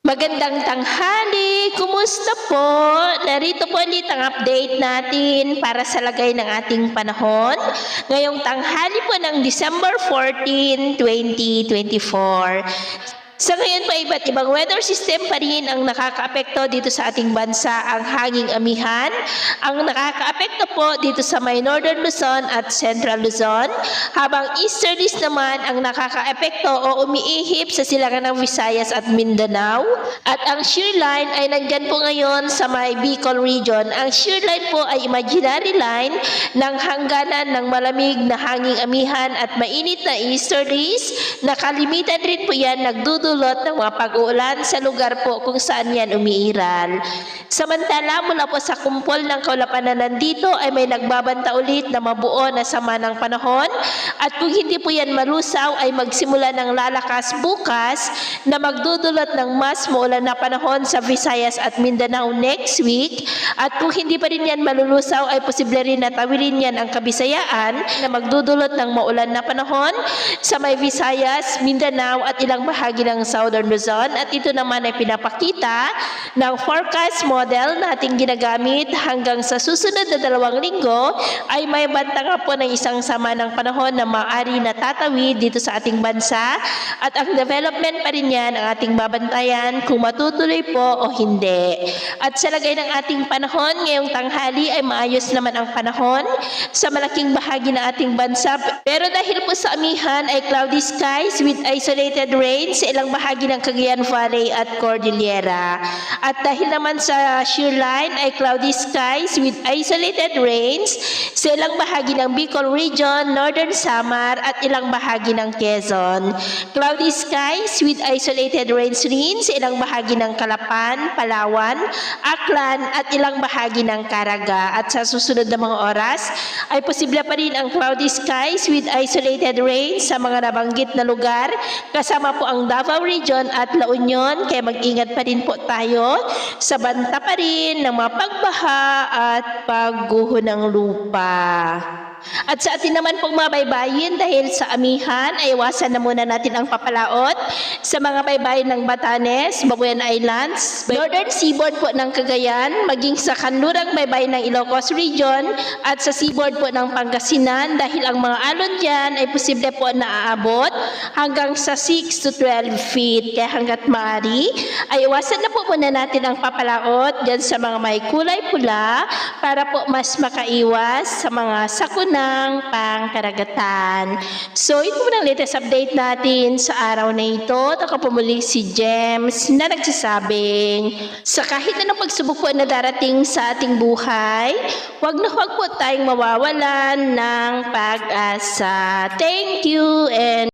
Magandang tanghali! Kumusta po? Narito po ulit ang update natin para sa lagay ng ating panahon ngayong tanghali po ng December 14, 2024. Sa ngayon po, iba't ibang weather system pa rin ang nakakaapekto dito sa ating bansa. Ang hanging amihan ang nakakaapekto po dito sa may Northern Luzon at Central Luzon, habang easterlies naman ang nakakaapekto o umiihip sa silangan ng Visayas at Mindanao. At ang shear line ay nandyan po ngayon sa may Bicol region. Ang shear line po ay imaginary line ng hangganan ng malamig na hanging amihan at mainit na easterlies. Nakalimitan rin po yan, nagdudulot ng mga pag-uulan sa lugar po kung saan yan umiiral. Samantala, mula po sa kumpol ng kaulapan na nandito ay may nagbabanta ulit na mabuo na sama ng panahon, at kung hindi po yan malusaw ay magsimula ng lalakas bukas na magdudulot ng mas maulan na panahon sa Visayas at Mindanao next week. At kung hindi pa rin yan malulusaw ay posible rin na tawilin yan ang Kabisayaan na magdudulot ng maulan na panahon sa may Visayas, Mindanao at ilang bahagi ng Southern Luzon. At ito naman ay pinapakita ng forecast model na ating ginagamit hanggang sa susunod na 2 linggo ay may banta nga po ng isang sama ng panahon na maaari na tatawid dito sa ating bansa, at ang development pa rin yan ang ating babantayan kung matutuloy po o hindi. At sa lagay ng ating panahon ngayong tanghali ay maayos naman ang panahon sa malaking bahagi ng ating bansa, pero dahil po sa amihan ay cloudy skies with isolated rain sa ilang bahagi ng Cagayan Valley at Cordillera. At dahil naman sa shear line ay cloudy skies with isolated rains sa ilang bahagi ng Bicol region, Northern Samar at ilang bahagi ng Quezon. Cloudy skies with isolated rains rin sa ilang bahagi ng Calapan, Palawan, Aklan at ilang bahagi ng Caraga. At sa susunod na mga oras ay posible pa rin ang cloudy skies with isolated rains sa mga nabanggit na lugar, kasama po ang Davao region at La Union, kaya mag-ingat pa rin po tayo sa banta pa rin ng mga pagbaha at pagguho ng lupa. At sa atin naman pong mga baybayin, dahil sa amihan ay iwasan na muna natin ang papalaot sa mga baybayin ng Batanes, Babuyan Islands, Northern Seaboard po ng Cagayan, maging sa kanlurang baybayin ng Ilocos region at sa seaboard po ng Pangasinan, dahil ang mga alon dyan ay posible po na aabot hanggang sa 6 to 12 feet. Kaya hanggat maaari ay iwasan na po muna natin ang papalaot dyan sa mga may kulay pula para po mas makaiwas sa mga sakuna ng pangkaragatan. So, ito muna ang latest update natin sa araw na ito. Ako po muli si James na nagsasabing sa kahit anong pagsubok po na darating sa ating buhay, huwag na huwag po tayong mawawalan ng pag-asa. Thank you and